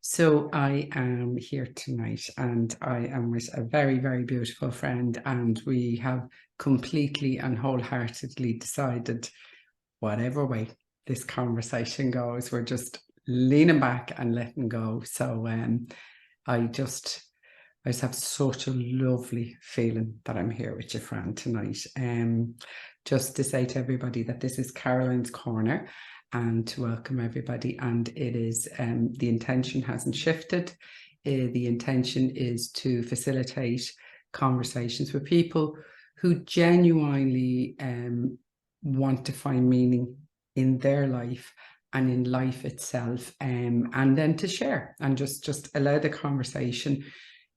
So I am here tonight and I am with a very, very beautiful friend, and we have completely and wholeheartedly decided whatever way this conversation goes, we're just leaning back and letting go. So I just have such a lovely feeling that I'm here with you, Fran, tonight. Just to say to everybody that this is Caroline's Corner, and to welcome everybody. And it is, the intention hasn't shifted. The intention is to facilitate conversations with people who genuinely want to find meaning in their life and in life itself, and then to share and just allow the conversation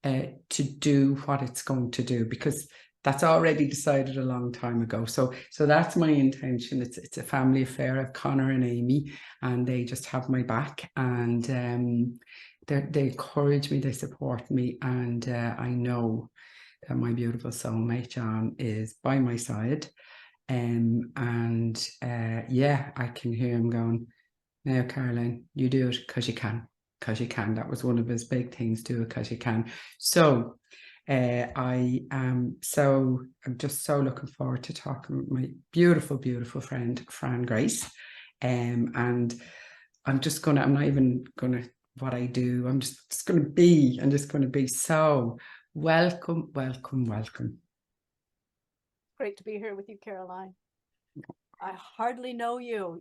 to do what it's going to do, because that's already decided a long time ago. So that's my intention. It's a family affair of Connor and Amy, and they just have my back, and they encourage me, they support me, and I know that my beautiful soulmate John is by my side, yeah, I can hear him going, "Now, Caroline, you do it because you can." Because you can. That was one of his big things, do it because you can. So I'm just so looking forward to talking with my beautiful, beautiful friend, Fran Grace. And I'm not even gonna what I do. I'm just gonna be. So welcome, welcome, welcome. Great to be here with you, Caroline. I hardly know you,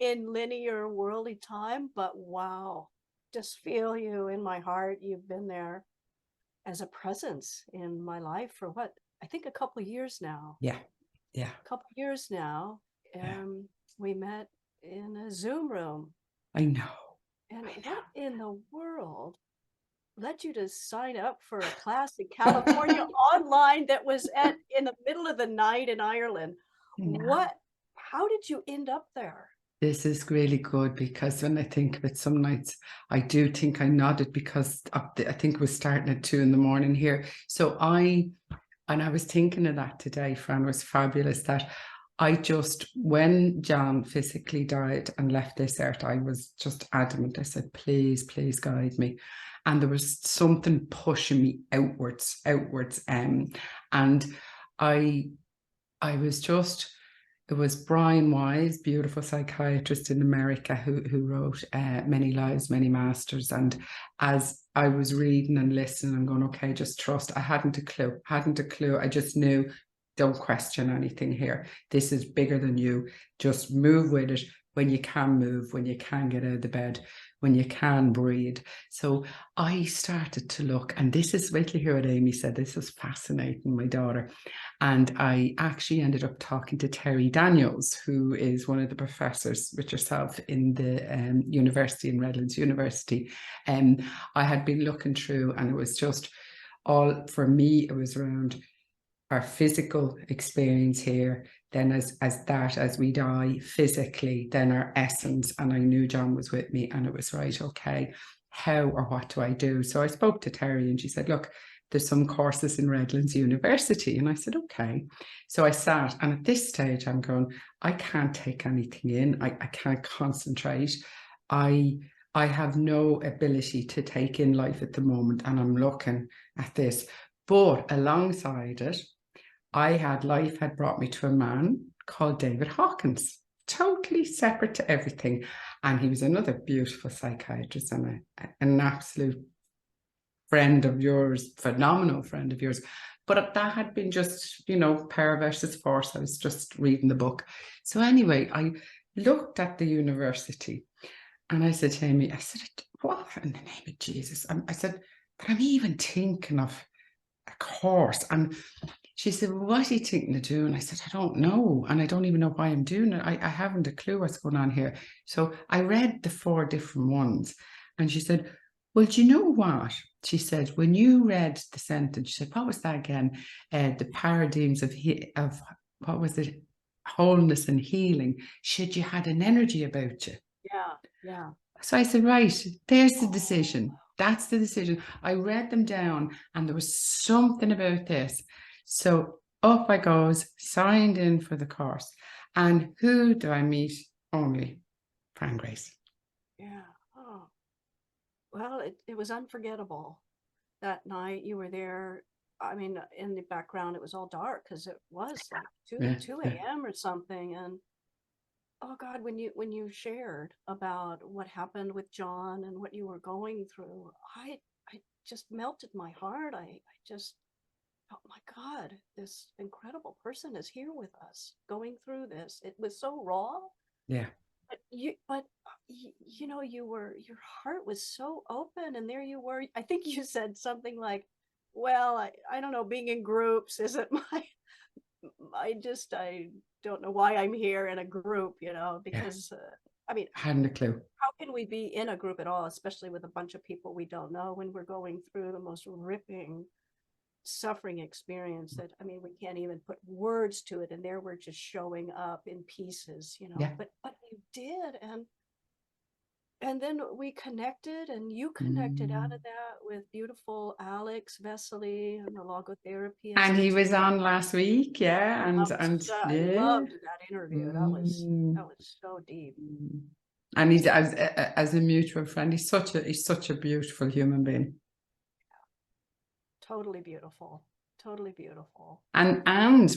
in linear worldly time, but wow, just feel you in my heart. You've been there as a presence in my life for what, I think a couple of years now. Yeah. A couple of years now. We met in a Zoom room. I know. What in the world led you to sign up for a class in California online that was in the middle of the night in Ireland? How did you end up there? This is really good, because when I think of it, some nights I do think I nodded, because I think it was starting at 2 a.m. here. So I was thinking of that today, Fran. It was fabulous that when John physically died and left this earth, I was just adamant. I said, please, please guide me. And there was something pushing me outwards. And I was just, it was Brian Wise, beautiful psychiatrist in America, who wrote Many Lives, Many Masters. And as I was reading and listening, I'm going, okay, just trust. I hadn't a clue. I just knew, don't question anything here. This is bigger than you. Just move with it when you can move, when you can get out of the bed, when you can breathe. So I started to look, and this is, wait till you hear what Amy said. This was fascinating, my daughter. And I actually ended up talking to Terry Daniels, who is one of the professors with yourself in the University in Redlands University. And I had been looking through, and it was just all, for me, it was around our physical experience here, then as we die physically, then our essence. And I knew John was with me, and it was right, okay, how or what do I do? So I spoke to Terry, and she said, look, there's some courses in Redlands University. And I said, okay. So I sat, and at this stage I'm going, I can't take anything in. I can't concentrate. I have no ability to take in life at the moment, and I'm looking at this. But alongside it, life had brought me to a man called David Hawkins, totally separate to everything. And he was another beautiful psychiatrist and an absolute friend of yours, phenomenal friend of yours. But that had been just, power versus force. I was just reading the book. So anyway, I looked at the university, and I said to Amy, I said, what in the name of Jesus? I said, but I'm even thinking of a course. And she said, well, what are you thinking of doing? I said, I don't know. And I don't even know why I'm doing it. I haven't a clue what's going on here. So I read the 4 different ones. And she said, well, do you know what? She said, when you read the sentence, she said, what was that again? The paradigms of what was it? Wholeness and healing. Should you had an energy about you? Yeah. So I said, right, there's the decision. That's the decision. I read them down, and there was something about this. So up I goes, signed in for the course. And who do I meet? Only Fran Grace. Yeah. Oh. Well, it was unforgettable. That night you were there. I mean, in the background, it was all dark because it was like 2, Yeah, 2 yeah, a.m. or something. And oh God, when you shared about what happened with John and what you were going through, I just melted my heart. I just, oh my God, this incredible person is here with us going through this. It was so raw, yeah. but you know, your heart was so open, and there you were. I think you said something like, well, I don't know, being in groups isn't my, I don't know why I'm here in a group, you know, Yeah. because I mean, Hadn't a clue. how can we be in a group at all, especially with a bunch of people we don't know when we're going through the most ripping suffering experience that, I mean, we can't even put words to it, and there we're just showing up in pieces, you know, Yeah. but you did. And then we connected, and you connected out Mm. of that with beautiful Alex Vesely and the Logotherapy And he Institute. was on last week, yeah, and I yeah. loved that interview. Mm. That was so deep. Mm. And he's as a mutual friend, he's such a beautiful human being. Totally beautiful. Totally beautiful. And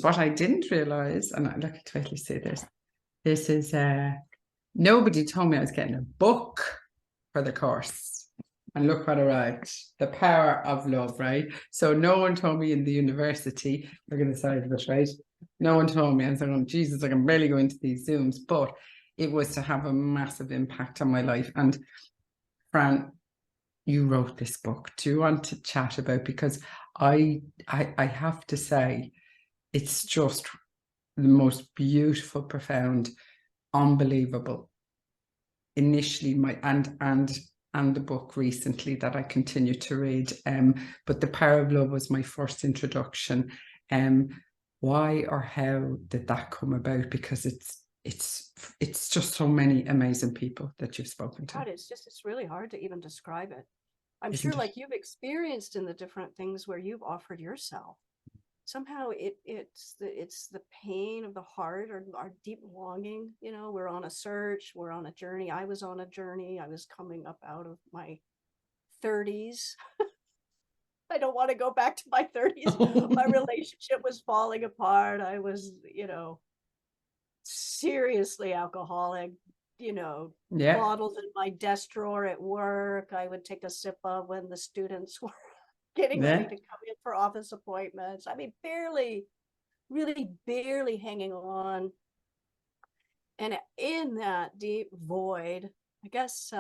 what I didn't realize, and I look at totally say this is nobody told me I was getting a book for the course. And look what arrived. The Power of Love, right? So no one told me in the university, look at the side of it, right? No one told me. I was like, oh, Jesus, I can barely go into these Zooms. But it was to have a massive impact on my life. And Fran, you wrote this book. Do you want to chat about? Because I have to say, it's just the most beautiful, profound, unbelievable. Initially, and the book recently that I continue to read. But The Power of Love was my first introduction. Why or how did that come about? Because it's just so many amazing people that you've spoken to. God, it's really hard to even describe it. I'm Isn't sure, it? like, you've experienced in the different things where you've offered yourself. Somehow it's the pain of the heart, or our deep longing. You know, we're on a search, we're on a journey. I was on a journey. I was coming up out of my 30s. I don't want to go back to my 30s. My relationship was falling apart. I was, you know, seriously alcoholic, you know, Yeah, bottles in my desk drawer at work. I would take a sip of when the students were getting ready yeah, to come in for office appointments. I mean, barely, really barely hanging on. And in that deep void, I guess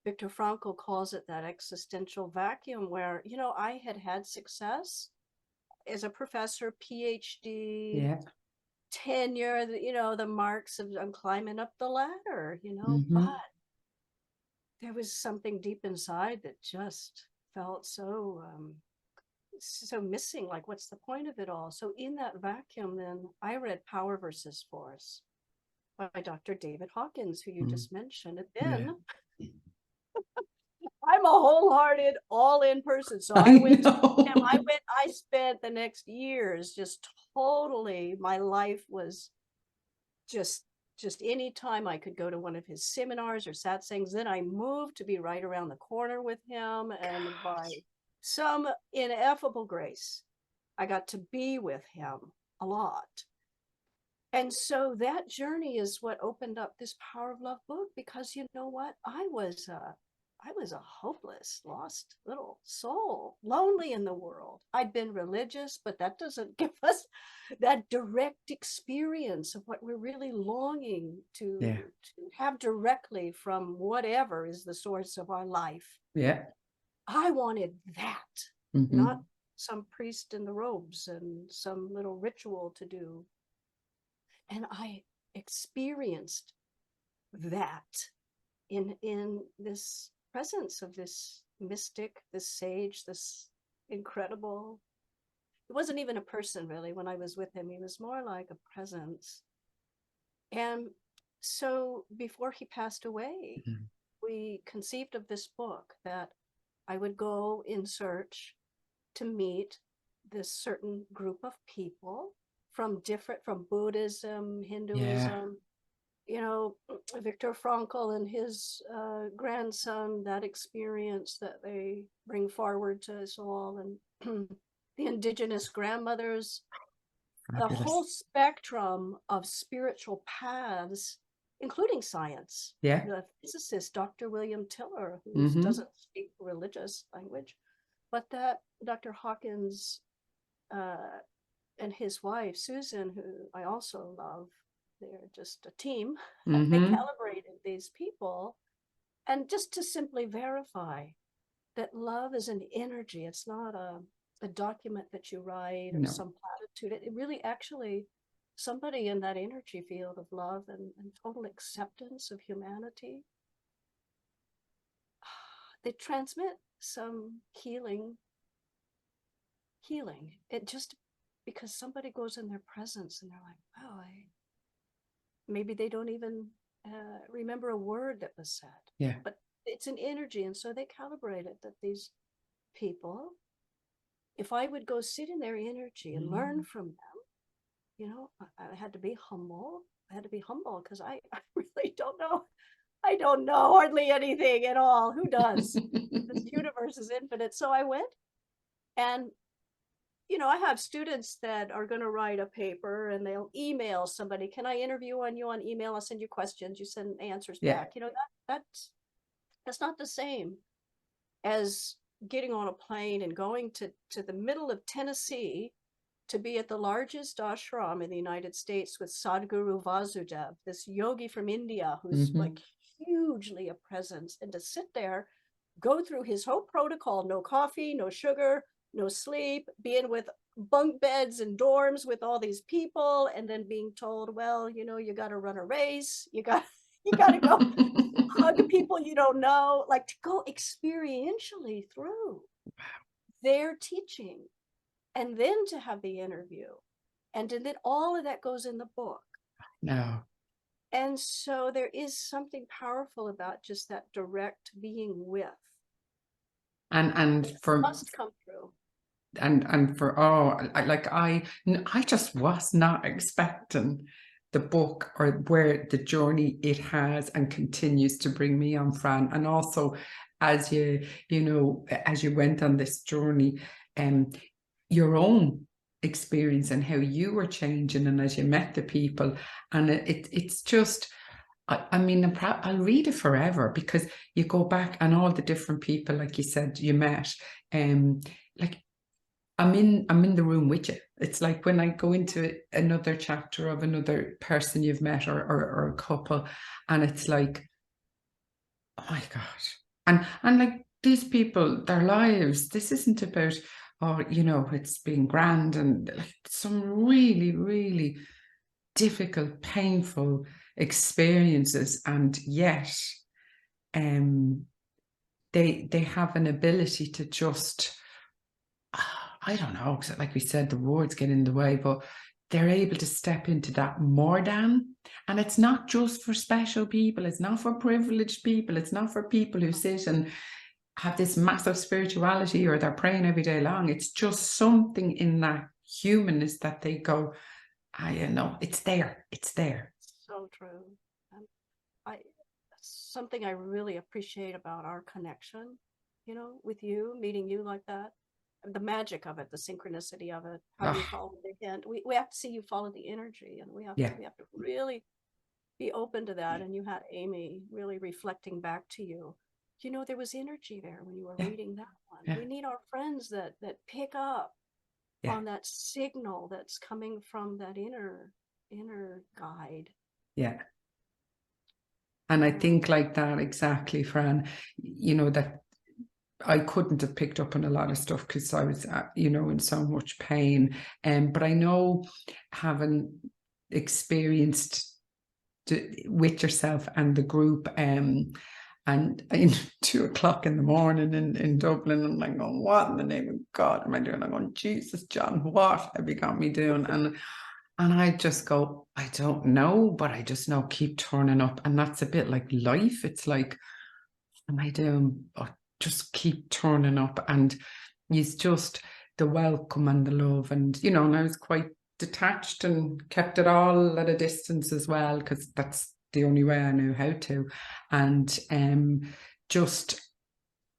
Viktor Frankl calls it that existential vacuum where, you know, I had had success as a professor, PhD, yeah. tenure, you know, the marks of I'm climbing up the ladder, you know, Mm-hmm. but there was something deep inside that just felt so missing. Like, what's the point of it all? So in that vacuum, then I read Power versus Force by Dr. David Hawkins, who you Mm. just mentioned. And Yeah. then I'm a wholehearted, all-in person. So I I went to him. know. I spent the next years just totally, my life was just any time I could go to one of his seminars or satsangs. Then I moved to be right around the corner with him, and by some ineffable grace, I got to be with him a lot. And so that journey is what opened up this Power of Love book, because you know what? I was a hopeless, lost little soul, lonely in the world. I'd been religious, but that doesn't give us that direct experience of what we're really longing Yeah, to have directly from whatever is the source of our life. yeah. I wanted that, Mm-hmm. not some priest in the robes and some little ritual to do. And I experienced that in this presence of this mystic, this sage, this incredible. It wasn't even a person really when I was with him. He was more like a presence. And so before he passed away, Mm-hmm. we conceived of this book that I would go in search to meet this certain group of people from Buddhism, Yeah. Hinduism, you know, Viktor Frankl and his grandson, that experience that they bring forward to us all, and the indigenous grandmothers, the whole spectrum of spiritual paths, including science. Yeah. The physicist, Dr. William Tiller, who doesn't speak religious language, but that Dr. Hawkins and his wife, Susan, who I also love, they're just a team. They calibrated these people, and just to simply verify that love is an energy. It's not a document that you write or some platitude. It really actually, somebody in that energy field of love and total acceptance of humanity, they transmit some healing. It just, because somebody goes in their presence and they're like, wow, maybe they don't even remember a word that was said. Yeah. But it's an energy. And so they calibrated that these people, if I would go sit in their energy and learn from them, you know, I had to be humble. Because I really don't know. I don't know hardly anything at all. Who does? This universe is infinite. So I went, and you know, I have students that are going to write a paper and they'll email somebody. Can I interview you on email? I'll send you questions. You send answers back. You know, that's not the same as getting on a plane and going to the middle of Tennessee to be at the largest ashram in the United States with Sadhguru Vasudev, this yogi from India who's like hugely a presence, and to sit there, go through his whole protocol, no coffee, no sugar, no sleep, being with bunk beds and dorms with all these people, and then being told, well, you know, you got to run a race, you got to go hug people you don't know, like to go experientially through their teaching, and then to have the interview, and then all of that goes in the book. No. And so there is something powerful about just that direct being with. And for must come through. And for I just was not expecting the book or where the journey it has and continues to bring me on, Fran. And also as you went on this journey, your own experience and how you were changing, and as you met the people, and it's just, I mean, I'll read it forever, because you go back and all the different people, like you said, you met, like I'm in the room with you. It's like when I go into another chapter of another person you've met, or a couple, and it's like, oh my God. And like these people, their lives, this isn't about, oh, you know, it's been grand, and like some really, really difficult, painful experiences, and yet they have an ability to just, I don't know, like we said, the words get in the way, but they're able to step into that more than. And it's not just for special people. It's not for privileged people. It's not for people who sit and have this massive spirituality or they're praying every day long. It's just something in that humanness that they go, you know, it's there. It's there. So true. Something I really appreciate about our connection, you know, with you, meeting you like that, the magic of it, the synchronicity of it, how you follow the hint. We have to see you follow the energy, and we have to really be open to that. And you had Amy really reflecting back to you. You know, there was energy there when you were reading that one. Yeah. We need our friends that pick up on that signal that's coming from that inner guide. Yeah. And I think like that, exactly, Fran, you know, that I couldn't have picked up on a lot of stuff because I was, you know, in so much pain. But I know, having experienced with yourself and the group, and in 2:00 in the morning in Dublin, I'm like, oh, what in the name of God am I doing? I'm going, Jesus, John, what have you got me doing? And I just go, I don't know, but I just know, keep turning up. And that's a bit like life. It's like, what am I doing? Oh, just keep turning up. And it's just the welcome and the love. And, you know, and I was quite detached and kept it all at a distance as well, because that's the only way I knew how to. And just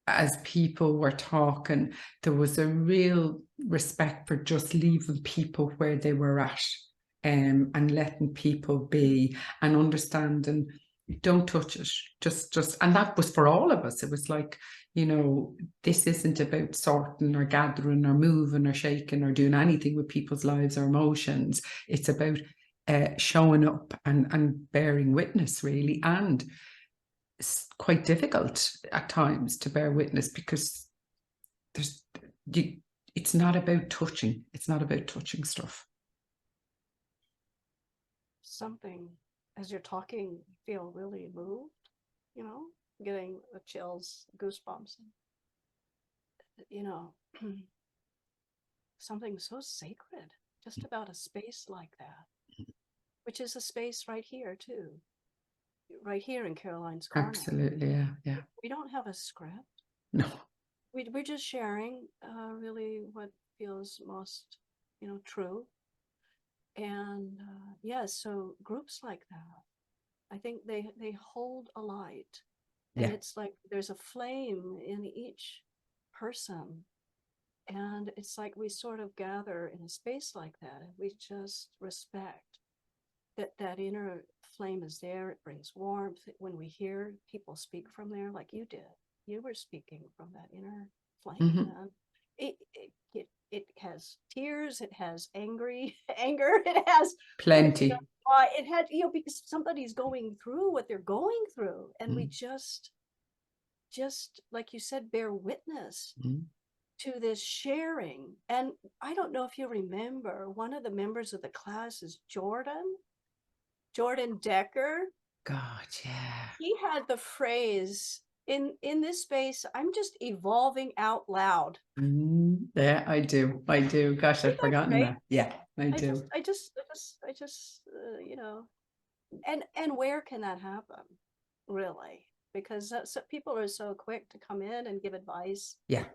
as people were talking, there was a real respect for just leaving people where they were at, and letting people be, and understanding, don't touch it, just, and that was for all of us. It was like, you know, this isn't about sorting or gathering or moving or shaking or doing anything with people's lives or emotions. It's about showing up and bearing witness, really. And it's quite difficult at times to bear witness, because it's not about touching. It's not about touching stuff. Something, as you're talking, feel really moved, you know, getting the chills, goosebumps, you know, something so sacred just about a space like that, which is a space right here too, right here in Caroline's corner. Absolutely, yeah. We don't have a script. No. We're just sharing really what feels most, you know, true. And yeah, so groups like that, I think they hold a light, and Yeah. it's like there's a flame in each person, and it's like we sort of gather in a space like that, and we just respect that inner flame is there. It brings warmth. When we hear people speak from there, like you did, you were speaking from that inner flame, and it has tears, it has anger, it has Plenty. You know, it had, you know, because somebody's going through what they're going through, and we just like you said, bear witness to this sharing. And I don't know if you remember, one of the members of the class is Jordan Decker. God, yeah. He had the phrase, in this space, I'm just evolving out loud. Yeah, I do. Gosh, I've forgotten that. Yeah, I do. I just, you know, and where can that happen, really? Because so people are so quick to come in and give advice, Yeah,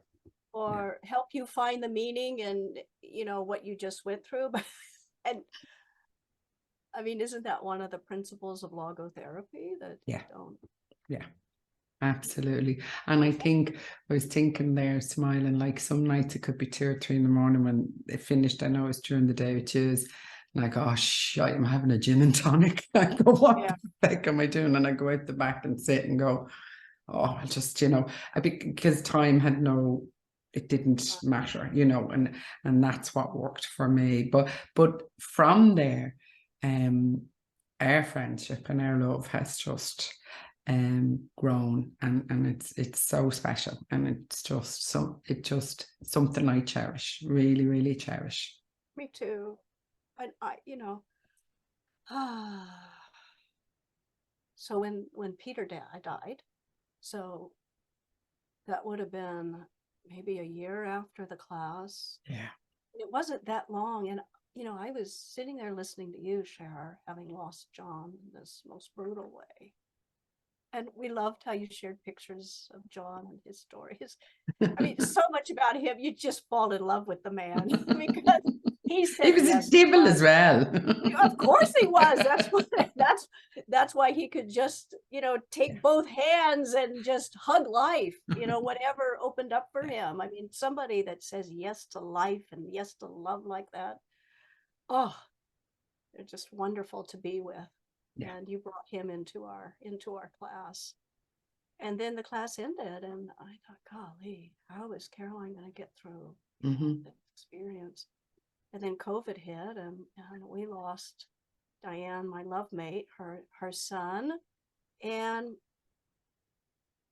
or help you find the meaning and, you know, what you just went through. And I mean, isn't that one of the principles of logotherapy, that you don't? Yeah, absolutely. And I think I was thinking there, smiling, like some nights it could be 2 or 3 in the morning when it finished. I know it's during the day, which is like, oh shit, I'm having a gin and tonic. I go, what the heck am I doing? And I go out the back and sit and go, oh, I just, you know, because time had no, it didn't matter, you know, and that's what worked for me. But from there, our friendship and our love has just grown, and it's so special, and it's just something I cherish, really, really cherish. Me too. And I, you know, so when Peter died, so that would have been maybe a year after the class. Yeah. It wasn't that long. And, you know, I was sitting there listening to you, Cher, having lost John in this most brutal way. And we loved how you shared pictures of John and his stories. I mean, so much about him, you just fall in love with the man, because he said, he was yes, a devil as well. Of course he was. That's why he could just, you know, take both hands and just hug life, you know, whatever opened up for him. I mean, somebody that says yes to life and yes to love like that, oh, they're just wonderful to be with. Yeah. And you brought him into our class. And then the class ended, and I thought, golly, how is Caroline going to get through this experience? And then COVID hit, and we lost Diane, my lovemate, her son. And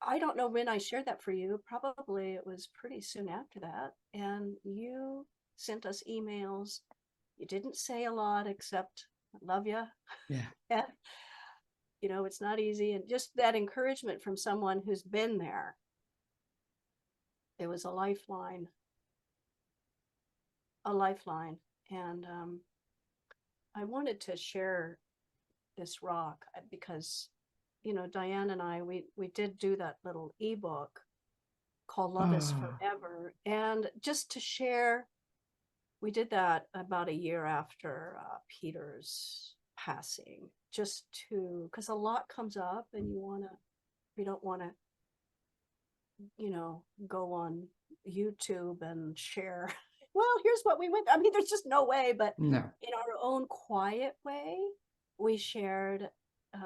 I don't know when I shared that for you. Probably it was pretty soon after that. And you sent us emails. You didn't say a lot except, I love you. Yeah. And, you know, it's not easy. And just that encouragement from someone who's been there. It was a lifeline. And I wanted to share this rock because, you know, Diane and I, we did do that little ebook called Love is Forever. And just to share, we did that about a year after Peter's passing. just to, because a lot comes up and we don't want to, go on YouTube and share, well, here's what we went. I mean, there's just no way, but No. in our own quiet way, we shared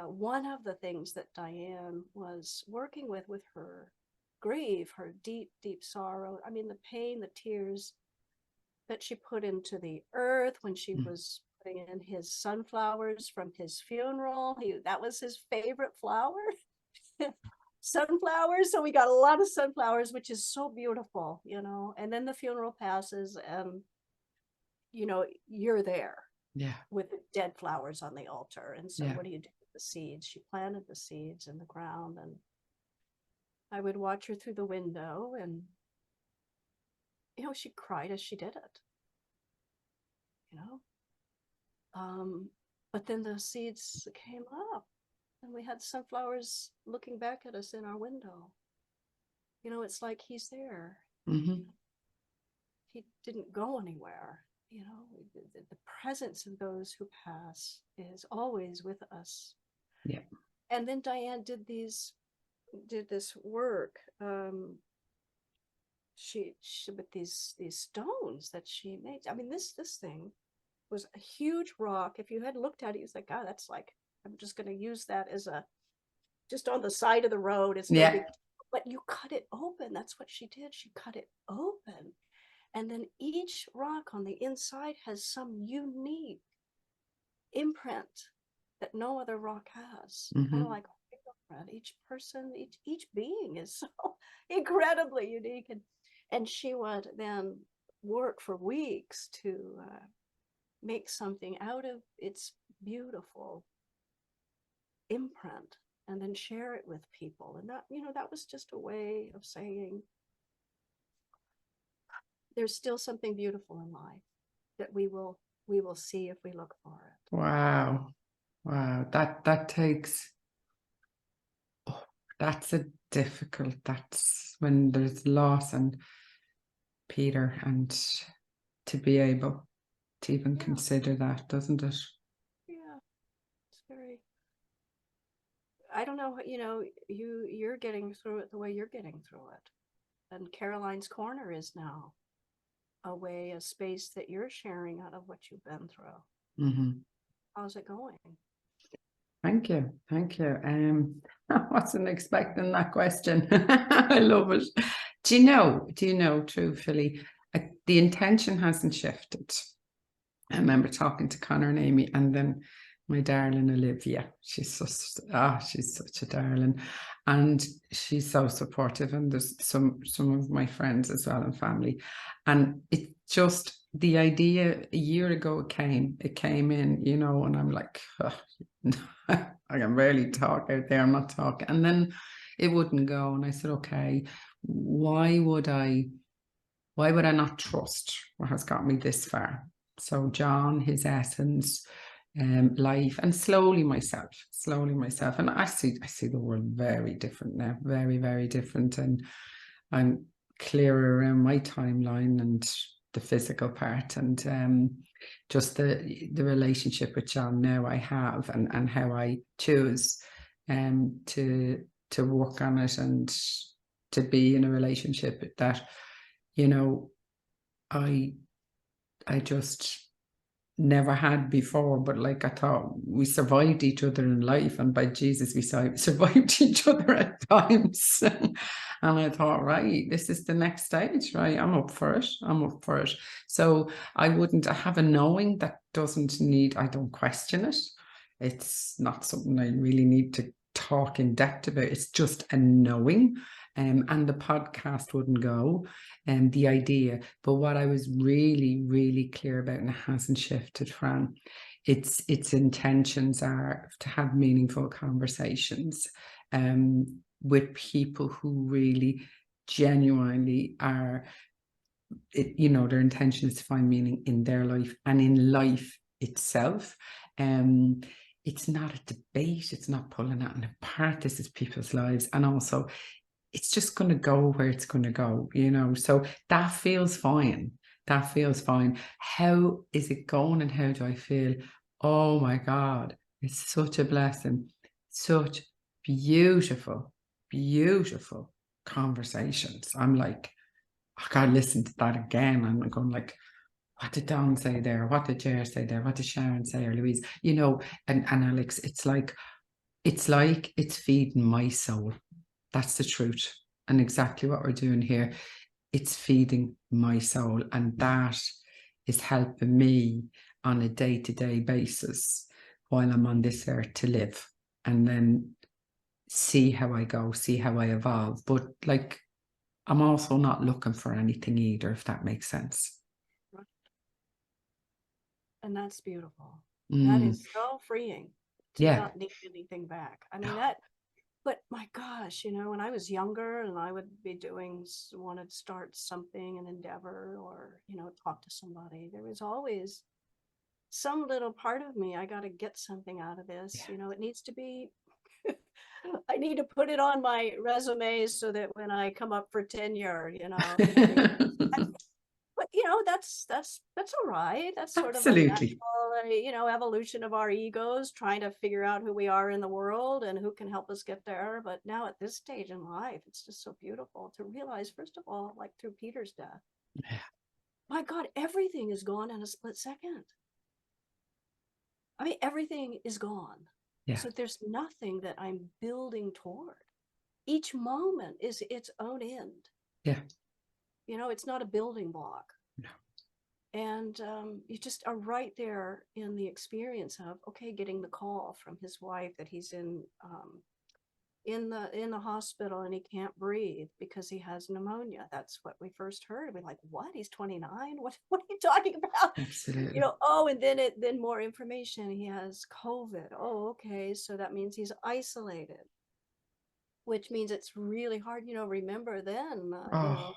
one of the things that Diane was working with her grief, her deep, deep sorrow. I mean, the pain, the tears that she put into the earth when she was putting in his sunflowers from his funeral. That was his favorite flower. Sunflowers. So we got a lot of sunflowers, which is so beautiful, and then the funeral passes and, you're there. Yeah. With the dead flowers on the altar. And so Yeah. what do you do with the seeds? She planted the seeds in the ground, and I would watch her through the window, and, she cried as she did it, but then the seeds came up, and we had sunflowers looking back at us in our window. It's like he's there. Mm-hmm. He didn't go anywhere. The presence of those who pass is always with us. Yeah. And then Diane did this work. She with these stones that she made. I mean, this thing was a huge rock. If you had looked at it, you was like, God, that's like, I'm just going to use that as just on the side of the road. It's no big, but you cut it open. That's what she did. She cut it open. And then each rock on the inside has some unique imprint that no other rock has. Mm-hmm. Kind of like a fingerprint. Each person, each being is so incredibly unique. And she would then work for weeks to make something out of its beautiful imprint and then share it with people. And that was just a way of saying, there's still something beautiful in life that we will see if we look for it. Wow. That takes, that's when there's loss and Peter, and to be able to even consider that, doesn't it? Yeah. It's very, I don't know, you're getting through it the way you're getting through it. And Caroline's Corner is now a space that you're sharing out of what you've been through. Mm-hmm. How's it going? Thank you. I wasn't expecting that question. I love it. Do you know, truthfully, the intention hasn't shifted. I remember talking to Connor and Amy, and then my darling Olivia, she's such a darling, and she's so supportive, and there's some of my friends as well and family, and it just, the idea a year ago it came in, and I'm like, I can barely talk out there, I'm not talking, and then it wouldn't go, and I said, okay, why would I not trust what has got me this far? So John, his essence, life, and slowly myself, and I see the world very different now, very, very different, and I'm clearer around my timeline and the physical part, and just the relationship with John now I have, and how I choose to work on it, and to be in a relationship that I just never had before, but like I thought we survived each other in life, and by Jesus we survived each other at times. And I thought, right, this is the next stage, right? I'm up for it. So I have a knowing that I don't question it. It's not something I really need to talk in depth about. It's just a knowing. And the podcast wouldn't go, and the idea. But what I was really, really clear about, and it hasn't shifted, Fran, its intentions are to have meaningful conversations with people who really genuinely are, their intention is to find meaning in their life and in life itself. It's not a debate, it's not pulling out and apart. This is people's lives, and also it's just going to go where it's going to go, so that feels fine. How is it going, and how do I feel? Oh my God, It's such a blessing. Such beautiful, beautiful conversations. I'm like, I gotta listen to that again. I'm going like, what did Dawn say there? What did Jer say there? What did Sharon say, or Louise? You know, and Alex, it's like it's feeding my soul. That's the truth. And exactly what we're doing here. It's feeding my soul. And that is helping me on a day-to-day basis while I'm on this earth to live. And then see how I go, see how I evolve. But like, I'm also not looking for anything either, if that makes sense. And that's beautiful. That is so freeing to not need anything back. I mean, but my gosh, you know, when I was younger and I would be want to start something, an endeavor, or, you know, talk to somebody, there was always some little part of me, I got to get something out of this. You know, it needs to be, I need to put it on my resume so that when I come up for tenure, you know, but you know, that's all right. That's sort of a natural, you know, evolution of our egos, trying to figure out who we are in the world and who can help us get there. But now at this stage in life, it's just so beautiful to realize, first of all, like through Peter's death, my God, everything is gone in a split second. I mean, everything is gone. So there's nothing that I'm building toward. Each moment is its own end. You know, it's not a building block. And you just are right there in the experience of, okay, getting the call from his wife that he's in the hospital and he can't breathe because he has pneumonia. That's what we first heard. We're like, what? He's 29? What are you talking about? Absolutely. You know, and then more information. He has COVID. Oh, okay. So that means he's isolated, which means it's really hard. You know, remember then, you know,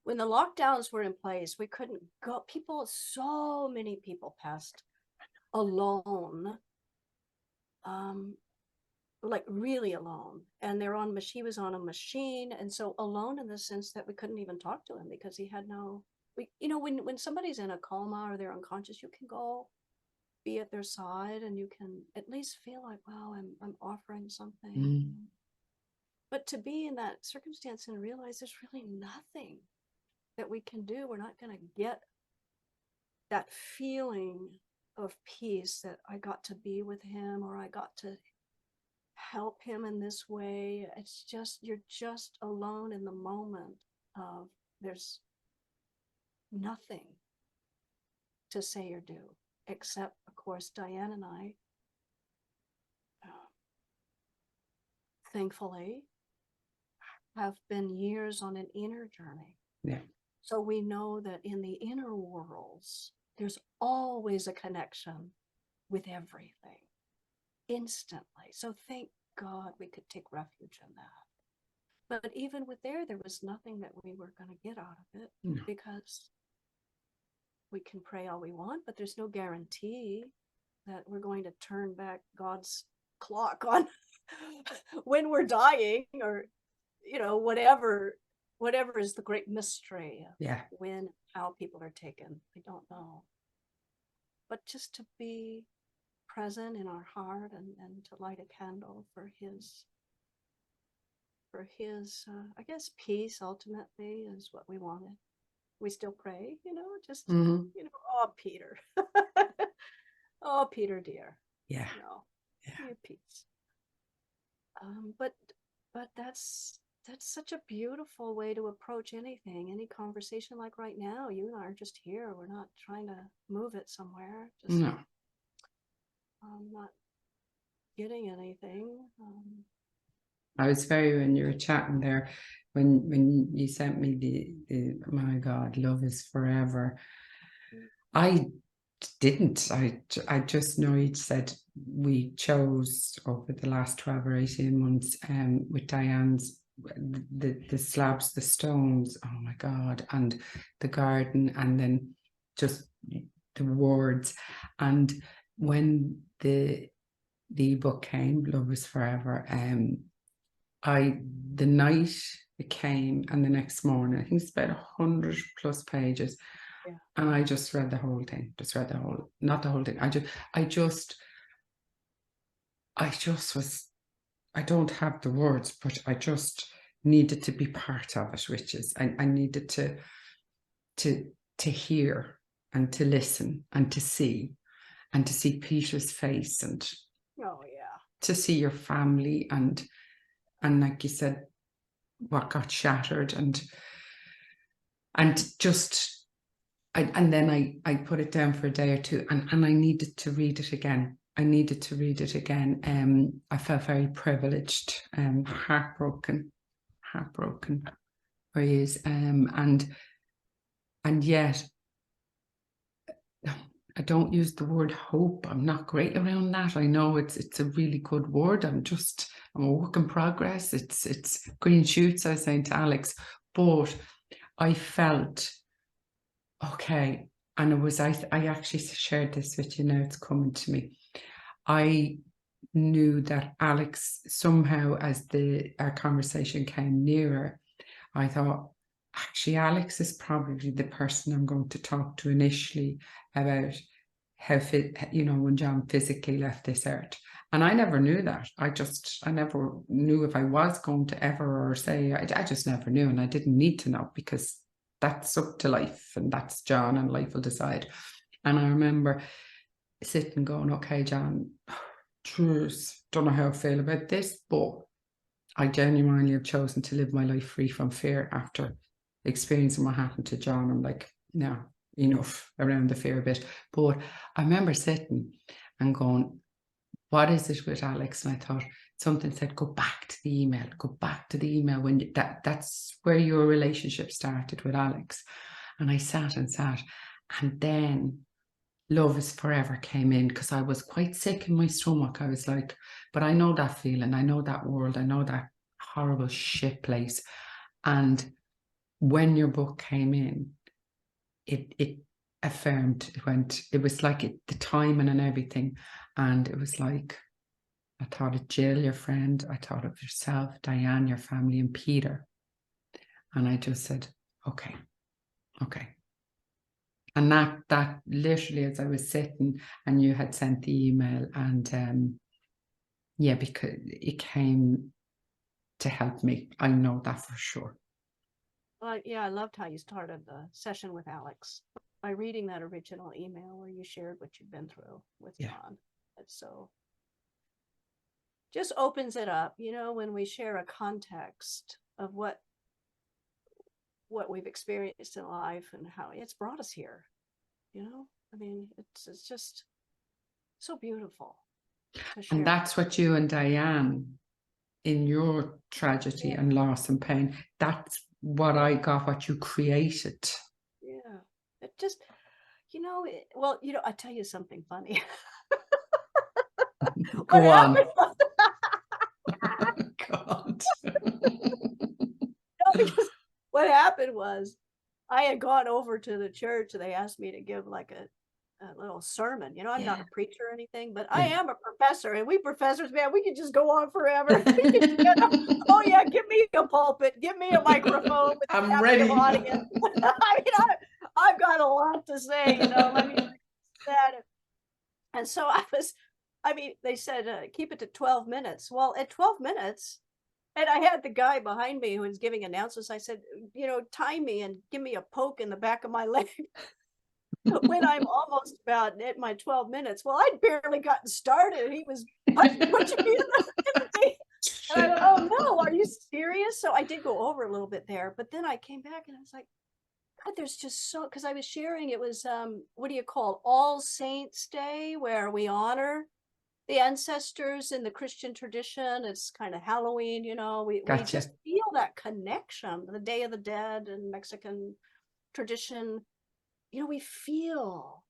when the lockdowns were in place, we couldn't go. So many people passed alone, like really alone. And he was on a machine. And so alone in the sense that we couldn't even talk to him because he had you know, when somebody's in a coma or they're unconscious, you can go be at their side and you can at least feel like, wow, I'm offering something. But to be in that circumstance and realize there's really nothing that we can do, we're not going to get that feeling of peace that I got to be with him or I got to help him in this way. It's just, you're just alone in the moment of there's nothing to say or do, except, of course, Diane and I, thankfully, have been years on an inner journey. So we know that in the inner worlds, there's always a connection with everything instantly. So thank God we could take refuge in that. But even with there was nothing that we were going to get out of it because we can pray all we want, but there's no guarantee that we're going to turn back God's clock on when we're dying or, you know, whatever is the great mystery of when, how people are taken. I don't know. But just to be present in our heart and to light a candle for his I guess peace ultimately is what we wanted. We still pray, you know, just you know, oh Peter. Oh Peter dear. You know, your peace. But that's such a beautiful way to approach anything, any conversation. Like right now, you and I are just here. We're not trying to move it somewhere. Just not getting anything. I was when you were chatting there, when you sent me the my God, love is forever. I didn't. I just know you said we chose over the last 12 or 18 months with Diane's the slabs, the stones, oh my God, and the garden, and then just the words. And when the book came, Love is Forever, the night it came and the next morning, I think it's about 100+ pages. And I just read the whole thing, not the whole thing. I just I don't have the words, but I just needed to be part of it, which is I needed to hear and to listen and to see Peter's face and Oh yeah. to see your family and like you said, what got shattered and just and then I put it down for a day or two and I needed to read it again. I felt very privileged, heartbroken where he is, and yet I don't use the word hope. I'm not great around that. I know it's a really good word. I'm a work in progress. It's green shoots, I was saying to Alex, but I felt okay. And it was, I actually shared this with you now, it's coming to me. I knew that Alex somehow, as our conversation came nearer, I thought, actually, Alex is probably the person I'm going to talk to initially about how when John physically left this earth. And I never knew that. I never knew if I was going to ever or say, I just never knew. And I didn't need to know because that's up to life and that's John and life will decide. And I remember sitting going, okay, John, truth, don't know how I feel about this, but I genuinely have chosen to live my life free from fear after experiencing what happened to John. I'm like, no, enough around the fear bit. But I remember sitting and going, what is it with Alex? And I thought something said, go back to the email when that's where your relationship started with Alex. And I sat and then Love is Forever came in because I was quite sick in my stomach. I was like, but I know that feeling. I know that world. I know that horrible shit place. And when your book came in, it affirmed. It was like the timing and everything. And it was like, I thought of Jill, your friend. I thought of yourself, Diane, your family, and Peter. And I just said, okay. And that literally, as I was sitting and you had sent the email and because it came to help me. I know that for sure. Well, yeah, I loved how you started the session with Alex by reading that original email where you shared what you've been through with John. It's so just opens it up, when we share a context of what we've experienced in life and how it's brought us here. I mean, it's just so beautiful. And that's what you and Diane, in your tragedy and loss and pain, that's what I got, what you created. Yeah. It just, I tell you something funny. Go on. God. No, because what happened was I had gone over to the church and they asked me to give like a little sermon. I'm not a preacher or anything, but I am a professor, and we professors, man, we could just go on forever. Oh yeah, give me a pulpit, give me a microphone with I'm ready. Audience. I mean, I've got a lot to say, let me that. And so they said, keep it to 12 minutes. Well, at 12 minutes, and I had the guy behind me who was giving announcements. I said, tie me and give me a poke in the back of my leg when I'm almost about at my 12 minutes. Well, I'd barely gotten started. He was punching me in the face. And I went, oh no, are you serious? So I did go over a little bit there, but then I came back and I was like, God, there's just so, because I was sharing, it was, what do you call it? All Saints Day, where we honor the ancestors in the Christian tradition. It's kind of Halloween, we just feel that connection, the Day of the Dead and Mexican tradition. We feel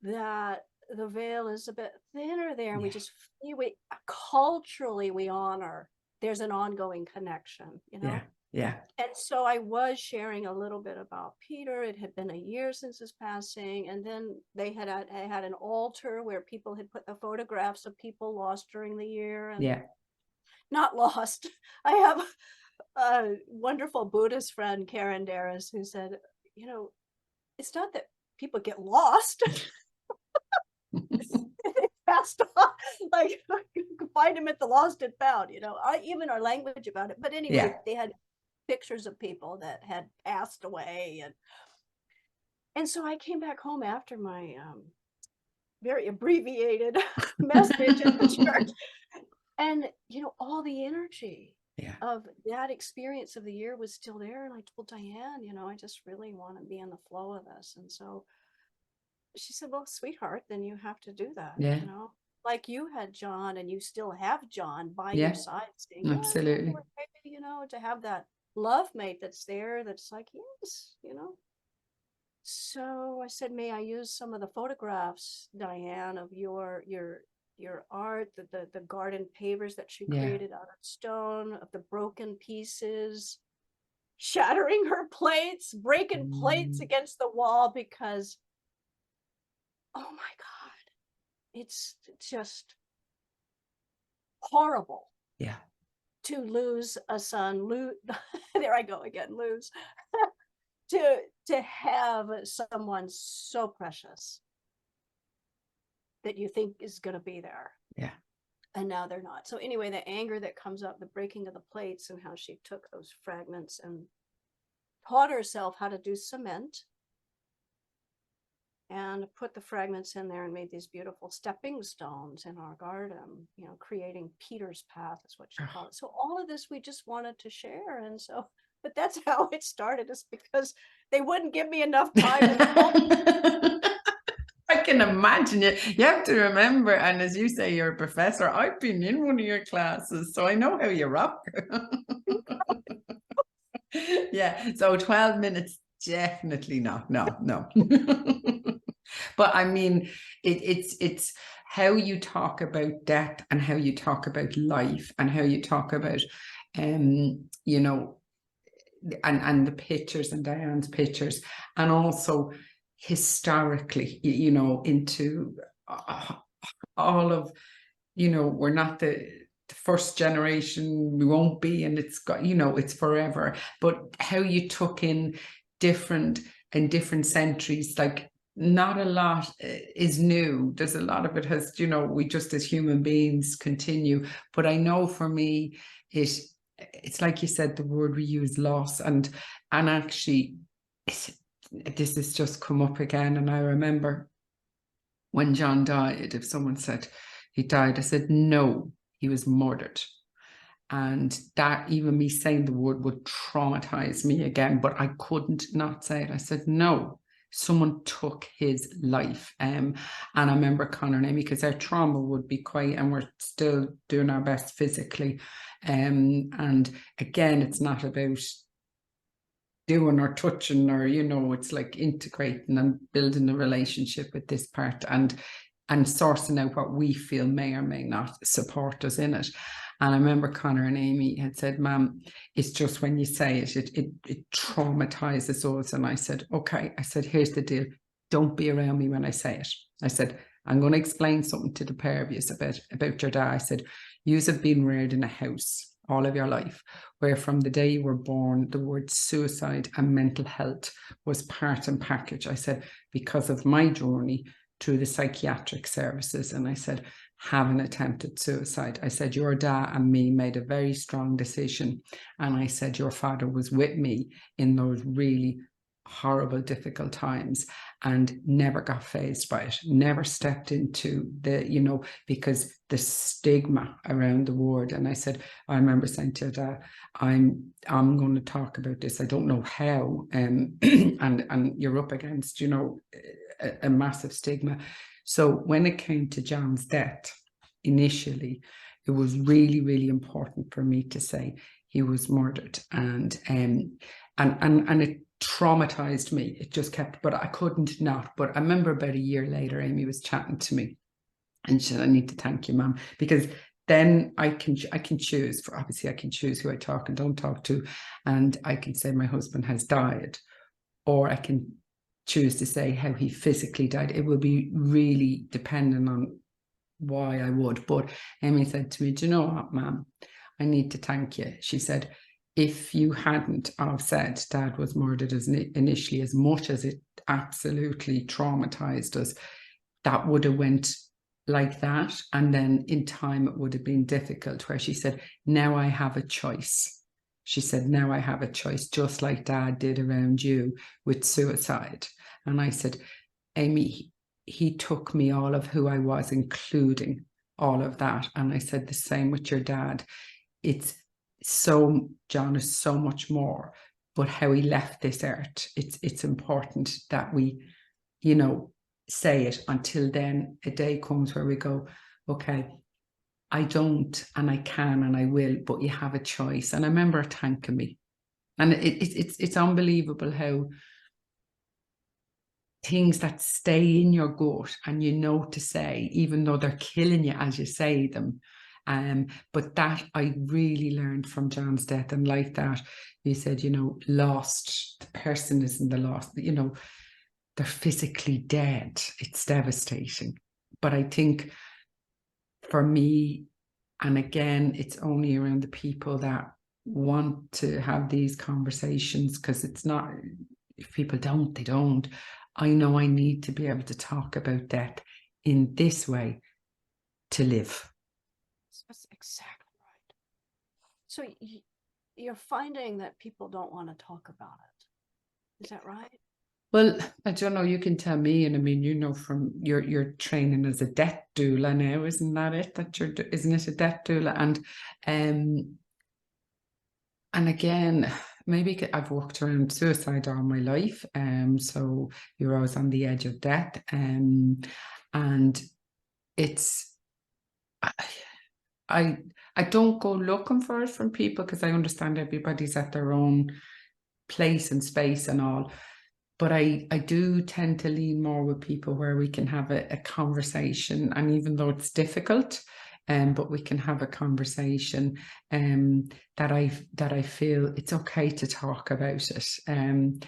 that the veil is a bit thinner there, and we just feel, culturally we honor, there's an ongoing connection, Yeah. And so I was sharing a little bit about Peter. It had been a year since his passing. And then they had an altar where people had put the photographs of people lost during the year. And not lost. I have a wonderful Buddhist friend, Karen Darris, who said, it's not that people get lost. They passed on. Like, you could find him at the lost and found, you know, even our language about it. But anyway, they had pictures of people that had passed away. And so I came back home after my very abbreviated message at the church. And, you know, all the energy of that experience of the year was still there. And I told Diane, you know, I just really want to be in the flow of this. And so she said, well, sweetheart, then you have to do that. You know, like you had John and you still have John by your side saying, absolutely. Okay, you know, to have that love mate that's there, that's like, yes, you know. So I said, may I use some of the photographs, Diane, of your art, the garden pavers that she created out of stone, of the broken pieces, shattering her plates, breaking plates against the wall, because, oh my God, it's just horrible. To lose a son, there I go again, lose. to have someone so precious that you think is going to be there. And now they're not. So anyway, the anger that comes up, the breaking of the plates, and how she took those fragments and taught herself how to do cement and put the fragments in there and made these beautiful stepping stones in our garden, you know, creating Peter's path is what she called it. So all of this we just wanted to share. And so, but that's how it started, is because they wouldn't give me enough time. I can imagine it. You have to remember, and as you say, you're a professor. I've been in one of your classes, so I know how you rock. So 12 minutes, definitely not. No. But I mean, it's how you talk about death and how you talk about life and how you talk about, you know, and the pictures and Diane's pictures, and also historically, you know, into all of, you know, we're not the first generation, we won't be, and it's got, you know, it's forever. But how you took in different centuries, like not a lot is new. There's a lot of it has, you know, we just as human beings continue. But I know for me, it's like you said, the word we use, loss, and actually this has just come up again. And I remember when John died, if someone said he died, I said, no, he was murdered. And that, even me saying the word, would traumatize me again, but I couldn't not say it. I said, no, someone took his life. And I remember Connor and Amy, because our trauma would be quite, and we're still doing our best physically. And again, it's not about doing or touching, or, you know, it's like integrating and building a relationship with this part, and sourcing out what we feel may or may not support us in it. And I remember Connor and Amy had said, Ma'am, it's just when you say it traumatizes us. And I said, okay. I said, here's the deal. Don't be around me when I say it. I said, I'm going to explain something to the pair of you about your dad. I said, you have been reared in a house all of your life, where from the day you were born, the word suicide and mental health was part and package. I said, because of my journey through the psychiatric services, and I said, having attempted suicide, I said, your dad and me made a very strong decision. And I said, your father was with me in those really horrible, difficult times, and never got fazed by it, never stepped into the, you know, because the stigma around the word. And I said, I remember saying to Dad, I'm going to talk about this. I don't know how, and you're up against, you know, a massive stigma. So when it came to John's death, initially, it was really, really important for me to say he was murdered, and it traumatized me. It just kept, but I couldn't not. But I remember about a year later, Amy was chatting to me, and she said, I need to thank you, Mum, because then I can choose. For obviously, I can choose who I talk and don't talk to, and I can say my husband has died, or I can choose to say how he physically died. It will be really dependent on why I would. But Amy said to me, do you know what, Mum? I need to thank you. She said, if you hadn't have said Dad was murdered initially, as much as it absolutely traumatized us, that would have went like that. And then in time, it would have been difficult, where she said, now I have a choice. She said, now I have a choice, just like Dad did around you with suicide. And I said, Amy, he took me all of who I was, including all of that. And I said, the same with your dad. It's so, John is so much more, but how he left this earth, it's important that we, you know, say it. Until then, a day comes where we go, okay, I don't, and I can, and I will, but you have a choice. And I remember her thanking me. And it's unbelievable how things that stay in your gut and you know to say, even though they're killing you as you say them. But that I really learned from John's death. And like that, you said, you know, lost, the person isn't the lost, you know, they're physically dead. It's devastating. But I think for me, and again, it's only around the people that want to have these conversations, because it's not, if people don't, they don't. I know I need to be able to talk about death in this way to live. That's exactly right. So you're finding that people don't want to talk about it. Is that right? Well, I don't know, you can tell me, and I mean, you know, from your training as a death doula now, isn't that it? That you're, isn't it a death doula? And again, maybe I've walked around suicide all my life, so you're always on the edge of death, and it's, I don't go looking for it from people, because I understand everybody's at their own place and space and all. But I do tend to lean more with people where we can have a conversation, and even though it's difficult, but we can have a conversation, that I feel it's okay to talk about it. And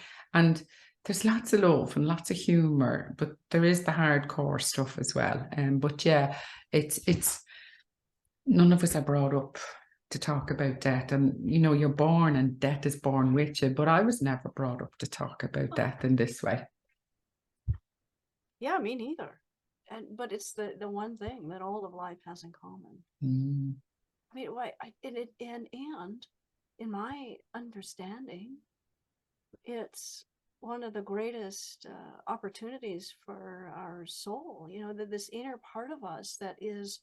there's lots of love and lots of humor, but there is the hardcore stuff as well. But yeah, it's none of us are brought up to talk about death, and you know, you're born and death is born with you, but I was never brought up to talk about death in this way. Yeah, me neither. But it's the one thing that all of life has in common. I mean, why? And in my understanding, it's one of the greatest opportunities for our soul. You know, that this inner part of us that is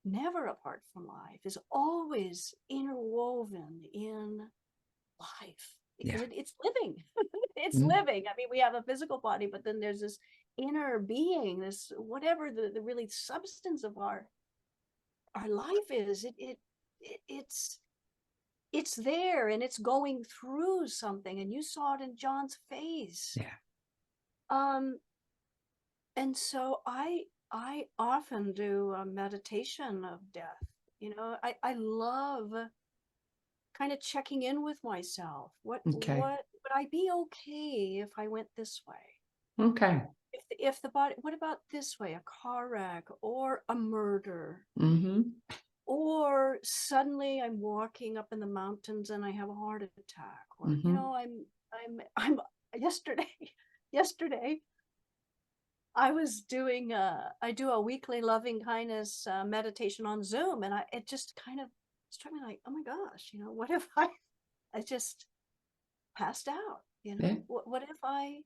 never apart from life is always interwoven in life, because it's living. It's living. I mean, we have a physical body, but then there's this inner being, this whatever the really substance of our life is. It's there, and it's going through something, and you saw it in John's face. And so I often do a meditation of death. You know, I love kind of checking in with myself. What would I be okay if I went this way? Okay. If the body, what about this way? A car wreck or a murder? Or suddenly I'm walking up in the mountains and I have a heart attack. Or you know, I'm yesterday I was doing I do a weekly loving kindness meditation on Zoom, and it just kind of struck me like, oh my gosh, you know, what if I just passed out? You know, what if I,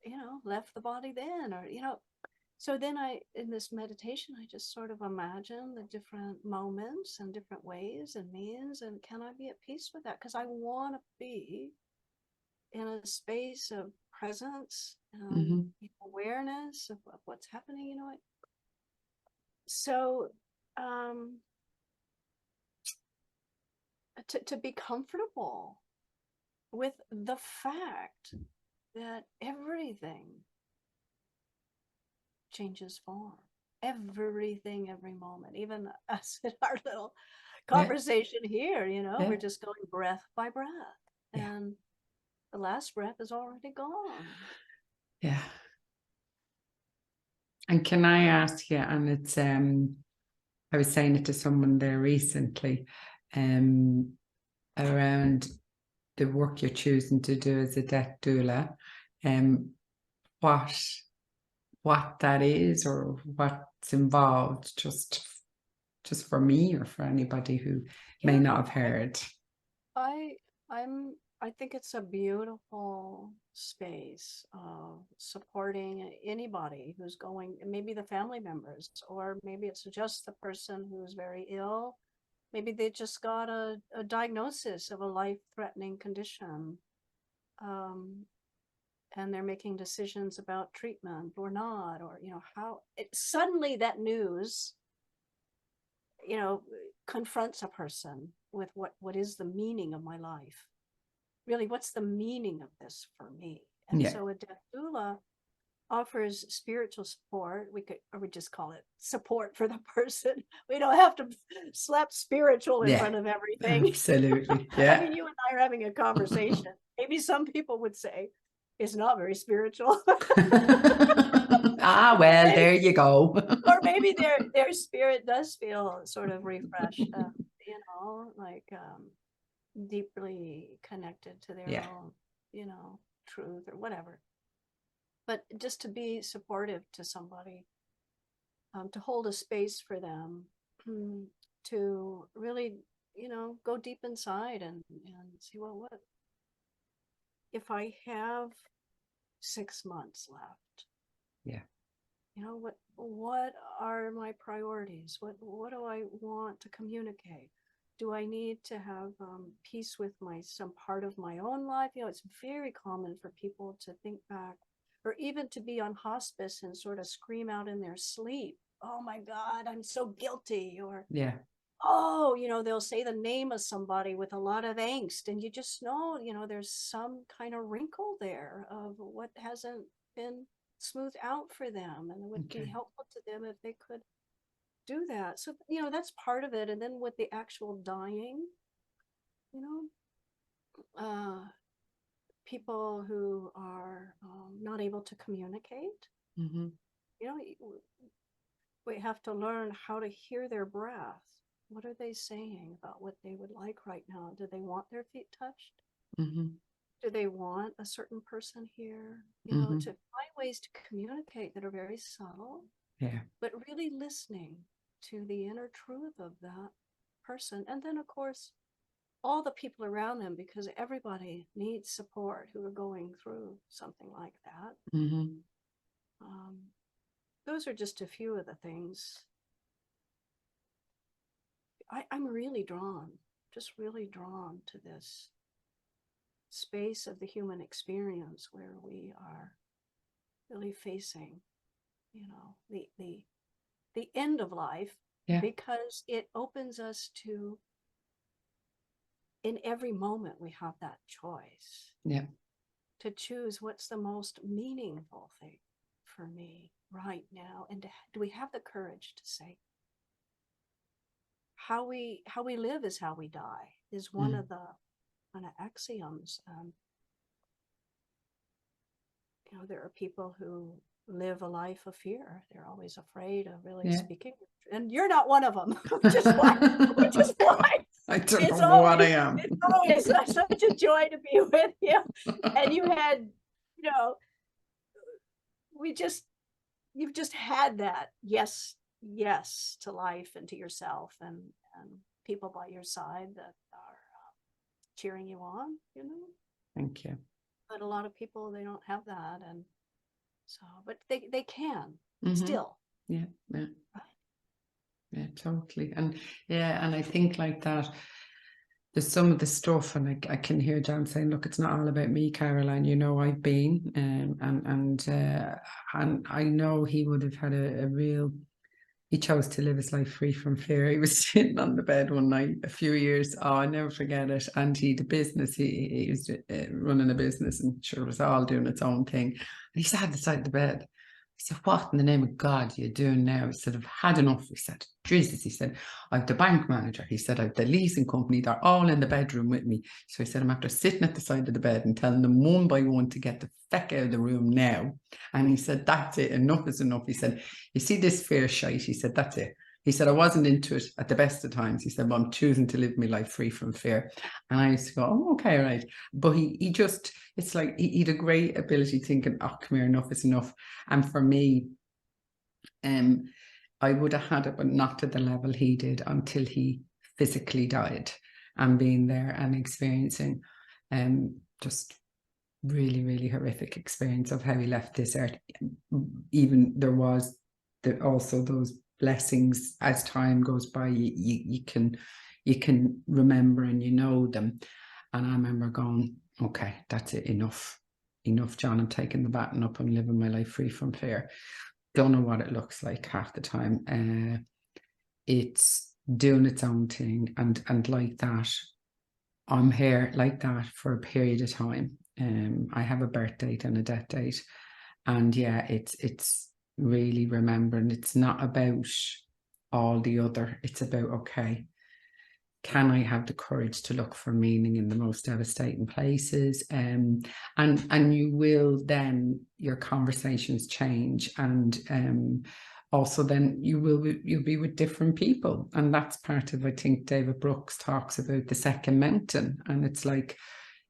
you know, left the body then, or you know. So then in this meditation, I just sort of imagine the different moments and different ways and means, and can I be at peace with that? Because I want to be in a space of presence and awareness of what's happening, you know. So to be comfortable with the fact that everything changes form, everything, every moment, even us in our little conversation here, you know, we're just going breath by breath, and the last breath is already gone. Yeah. And can I ask you, and it's I was saying it to someone there recently, around the work you're choosing to do as a death doula, what that is or what's involved, just for me or for anybody who may not have heard. I think it's a beautiful space of supporting anybody who's going, maybe the family members, or maybe it's just the person who's very ill. Maybe they just got a diagnosis of a life-threatening condition, and they're making decisions about treatment or not, or, you know, how suddenly that news, you know, confronts a person with what is the meaning of my life? Really, what's the meaning of this for me? And so a death doula offers spiritual support. We just call it support for the person. We don't have to slap spiritual in front of everything. Absolutely. Yeah. I mean, you and I are having a conversation. Maybe some people would say it's not very spiritual. Well, maybe, there you go. Or maybe their spirit does feel sort of refreshed, you know, like deeply connected to their own, you know, truth or whatever. But just to be supportive to somebody, to hold a space for them, to really, you know, go deep inside and see, well, what if I have 6 months left? Yeah. You know, what are my priorities? What do I want to communicate? Do I need to have peace with some part of my own life? You know, it's very common for people to think back, or even to be on hospice and sort of scream out in their sleep, "Oh my God, I'm so guilty," or oh, you know, they'll say the name of somebody with a lot of angst, and you just know, you know, there's some kind of wrinkle there of what hasn't been smoothed out for them, and it would be helpful to them if they could do that. So, you know, that's part of it. And then with the actual dying, you know, people who are not able to communicate, you know, we have to learn how to hear their breath. What are they saying about what they would like right now? Do they want their feet touched? Do they want a certain person here? You know, to find ways to communicate that are very subtle, but really listening to the inner truth of that person. And then, of course, all the people around them, because everybody needs support who are going through something like that. Those are just a few of the things. I'm really drawn to this space of the human experience where we are really facing, you know, the end of life, because it opens us to, in every moment we have that choice to choose what's the most meaningful thing for me right now. And do we have the courage to say, how we live is how we die, is one of the kind of axioms. You know, there are people who live a life of fear. They're always afraid of really speaking, and you're not one of them. which is why I don't know what I am. It's always such a joy to be with you. And you had, you know, you've just had that yes to life and to yourself, and people by your side that are cheering you on, you know. Thank you. But a lot of people, they don't have that, and so, but they can still. Yeah, totally. And and I think like that, there's some of the stuff, and I can hear John saying, look, it's not all about me, Caroline, you know, I've been, and I know he would have had a real, he chose to live his life free from fear. He was sitting on the bed one night a few years, I'll never forget it, and he was running a business, and sure, it was all doing its own thing, and he sat beside the bed. I said, what in the name of God are you doing now? He said, I've had enough. He said, Jesus, he said, I'm the bank manager. He said, I've the leasing company. They're all in the bedroom with me. So he said, I'm after sitting at the side of the bed and telling them one by one to get the feck out of the room now. And he said, that's it. Enough is enough. He said, you see this fear shite? He said, that's it. He said, I wasn't into it at the best of times. He said, but I'm choosing to live my life free from fear. And I used to go, oh, okay, right. But he just, it's like, he had a great ability thinking, oh, come here, enough is enough. And for me, I would have had it, but not to the level he did until he physically died, and being there and experiencing just really, really horrific experience of how he left this earth. Even there was also those blessings as time goes by. You can remember and you know them. And I remember going, okay, that's it, enough, John. I'm taking the baton up. I'm living my life free from fear. Don't know what it looks like half the time. It's doing its own thing, and like that, I'm here like that for a period of time. I have a birth date and a death date, and yeah, it's really remembering. It's not about all the other. It's about, okay, can I have the courage to look for meaning in the most devastating places? And you will then, your conversations change, and also then you'll be with different people. And that's part of, I think David Brooks talks about the second mountain, and it's like,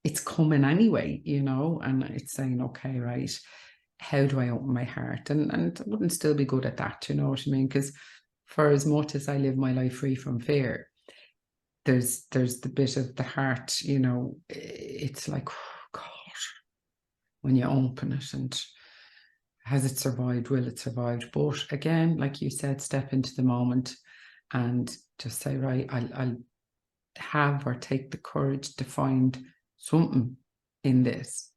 it's coming anyway, and it's saying, okay, right, how do I open my heart? And I wouldn't still be good at that, you know what I mean? Because for as much as I live my life free from fear, there's the bit of the heart, it's like, oh God, when you open it, and has it survived? Will it survive? But again, like you said, step into the moment and just say, right, I'll have or take the courage to find something in this.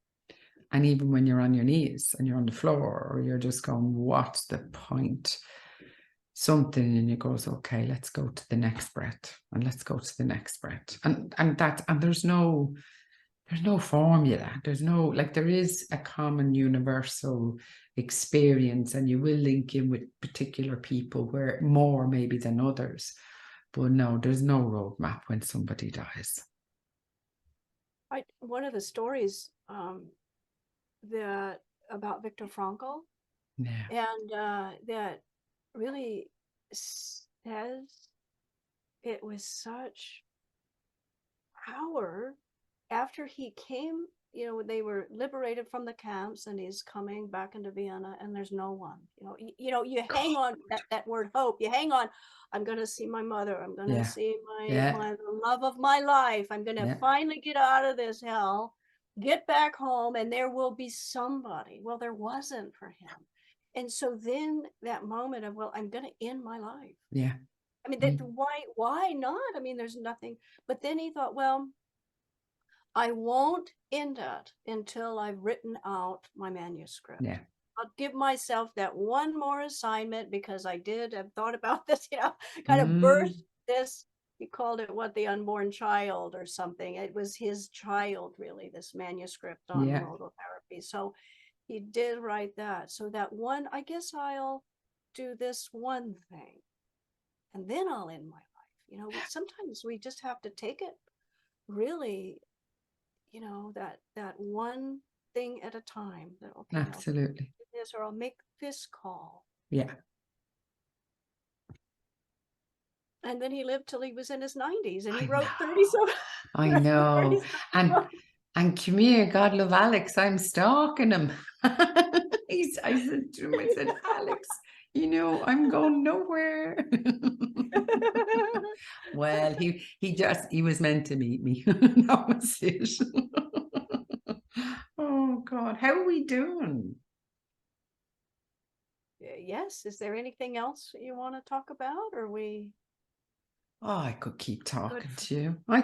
And even when you're on your knees and you're on the floor, or you're just going, what's the point? Something in you goes, okay, let's go to the next breath, and let's go to the next breath. And there's no formula. There's no, like, there is a common universal experience, and you will link in with particular people where more maybe than others. But no, there's no roadmap when somebody dies. One of the stories that about Viktor Frankl, and that really says it was such power after he came. They were liberated from the camps, and he's coming back into Vienna, and there's no one. You hang on that word hope. You hang on. I'm going to see my mother. I'm going to see my love of my life. I'm going to finally get out of this hell, get back home, and there will be somebody. Well, there wasn't for him. And so then that moment of, well, I'm going to end my life. Yeah. I mean, why not? I mean, there's nothing. But then he thought, well, I won't end it until I've written out my manuscript. Yeah. I'll give myself that one more assignment, because I've thought about this, kind of birth this. He called it the unborn child or something. It was his child, really, this manuscript on modal therapy. So he did write that. So that one, I guess I'll do this one thing, and then I'll end my life. Sometimes we just have to take it really, that one thing at a time. That, okay, absolutely. I'll do this, or I'll make this call. Yeah. And then he lived till he was in his 90s, and he wrote 37. I know. And come here, God love Alex. I'm stalking him. I said to him, I said, Alex, I'm going nowhere. Well, he was meant to meet me. That was it. Oh God, how are we doing? Yes. Is there anything else you want to talk about, or we? Oh, I could keep talking to you. I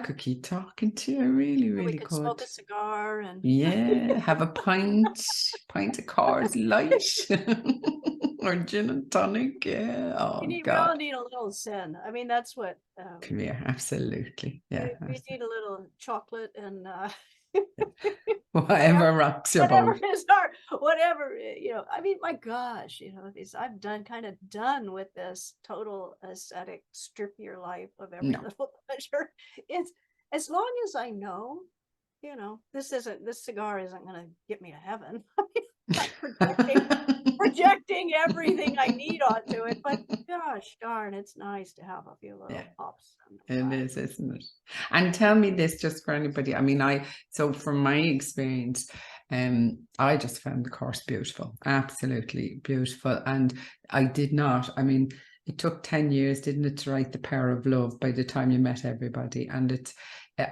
really, really we could smoke a cigar and have a pint of Coors Light or gin and tonic. Yeah. Oh, we God. all need a little zen. I mean, that's what. Yeah, absolutely. Yeah. We need a little chocolate and whatever rocks your boat. Whatever. I mean, my gosh, I'm done with this total ascetic, strip your life of every little pleasure. It's, as long as I know, this cigar isn't going to get me to heaven. I mean, not projecting everything I need onto it. But gosh darn, it's nice to have a few little pops. It is, isn't it? And tell me this, just for anybody. I mean, so from my experience, I just found the course beautiful, absolutely beautiful. And I did not, I mean, it took 10 years, didn't it, to write The Power of Love by the time you met everybody. And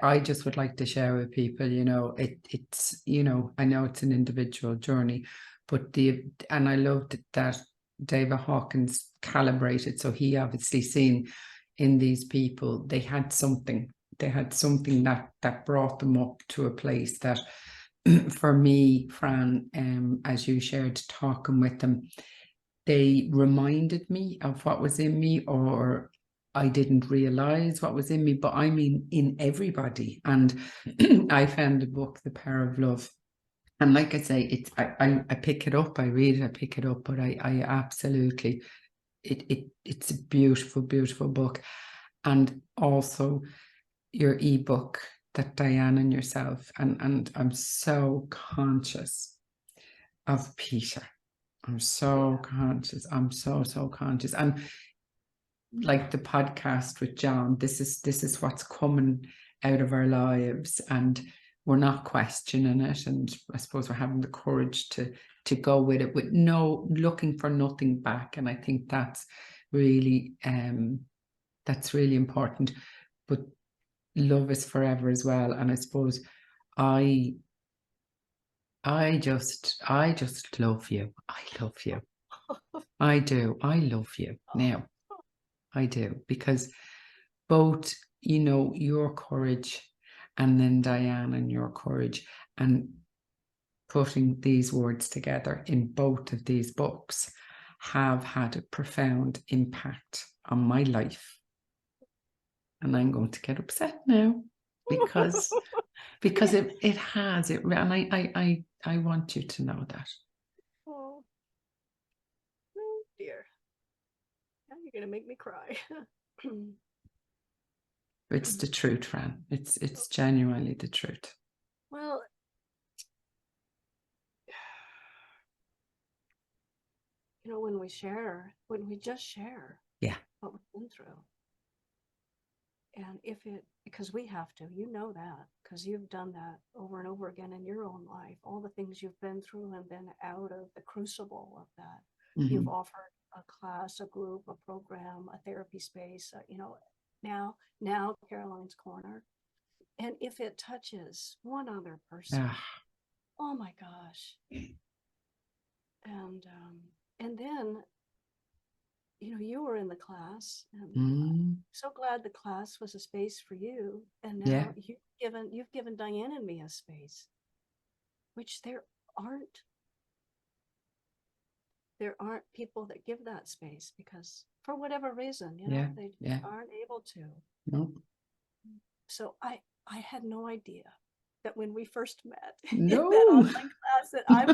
I just would like to share with people, you know, it's, you know, I know it's an individual journey, but and I loved that David Hawkins calibrated. So he obviously seen in these people, they had something that brought them up to a place that, for me, Fran, as you shared talking with them, they reminded me of what was in me, or I didn't realize what was in me, but I mean in everybody. And I found the book, The Power of Love. And like I say, I pick it up, I read it, I pick it up, but I absolutely, it's a beautiful, beautiful book. And also your ebook that Diane and yourself, and I'm so conscious of Peter. I'm so conscious. I'm so conscious. And like the podcast with John, this is what's coming out of our lives, and we're not questioning it. And I suppose we're having the courage to go with it, with looking for nothing back. And I think that's really important. But love is forever as well. And I suppose I just love you. I love you. I do. I love you now. I do, because both, you know, your courage, and then Diane and your courage, and putting these words together in both of these books have had a profound impact on my life. And I'm going to get upset now because it has, and I want you to know that. Oh dear. Now you're gonna make me cry. It's the truth, Fran. It's genuinely the truth. Well, you know, when we just share what we've been through, and because we have to, you know that, because you've done that over and over again in your own life, all the things you've been through and been out of the crucible of that. Mm-hmm. You've offered a class, a group, a program, a therapy space, you know, now Caroline's Corner. And if it touches one other person, oh my gosh. And then, you know, you were in the class, and I'm so glad the class was a space for you. And now you've given Diane and me a space, which there aren't people that give that space, because for whatever reason, you know, they aren't able to. Nope. So I had no idea that when we first met in that online class that I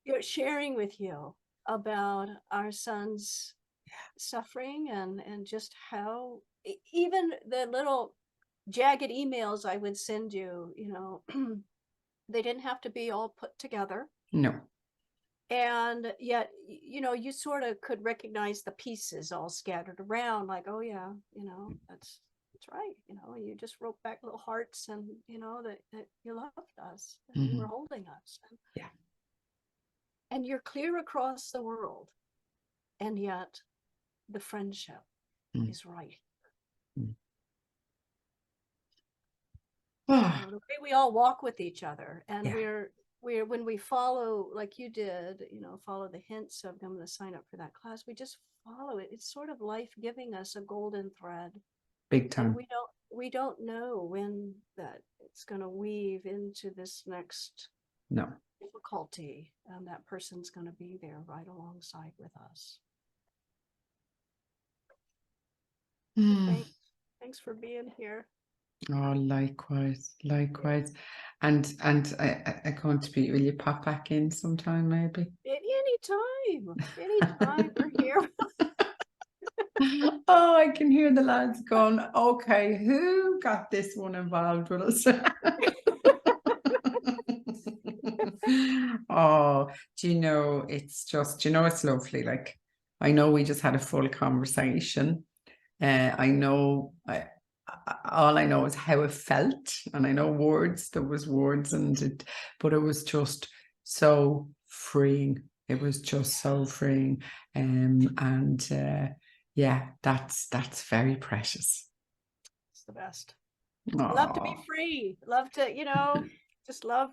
was sharing with you about our son's suffering, and just how even the little jagged emails I would send you, you know, they didn't have to be all put together. No. And yet, you know, you sort of could recognize the pieces all scattered around, like, oh yeah, you know, that's right. You know, you just wrote back little hearts, and you know that you loved us, and you were holding us. And you're clear across the world, and yet the friendship is right. You know, the way we all walk with each other, and we're when we follow, like you did, you know, follow the hints of, I'm going to sign up for that class. We just follow it. It's sort of life giving us a golden thread. Big time. And we don't know when that it's going to weave into this next difficulty, and that person's going to be there right alongside with us. Thanks for being here. Oh, likewise. And I can't speak. Will you pop back in sometime, maybe? Anytime we're here. Oh, I can hear the lads going, okay, who got this one involved with us? Oh, do you know, it's just, you know, it's lovely. Like, I know we just had a full conversation. I know, all I know is how it felt, and I know words, there was words, but it was just so freeing. It was just so freeing. Yeah, that's very precious. It's the best. Oh. Love to be free. Love to, you know, just love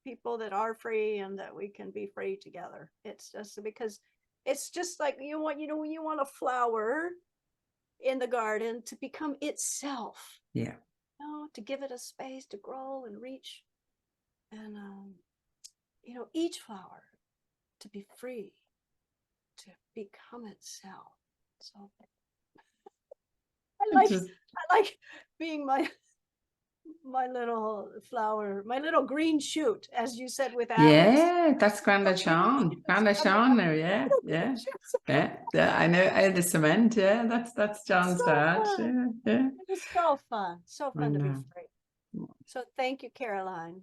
people that are free and that we can be free together. It's just because it's just like you want a flower in the garden to become itself. Yeah. You know, to give it a space to grow and reach. And you know, each flower to be free, to become itself. So I like being my little flower, my little green shoot, as you said with Alex. Yeah, that's Granda Sean. Granda Sean there, yeah. I know, I had the cement, yeah, that's John's dad. Yeah. It was so fun to be free. So thank you, Caroline.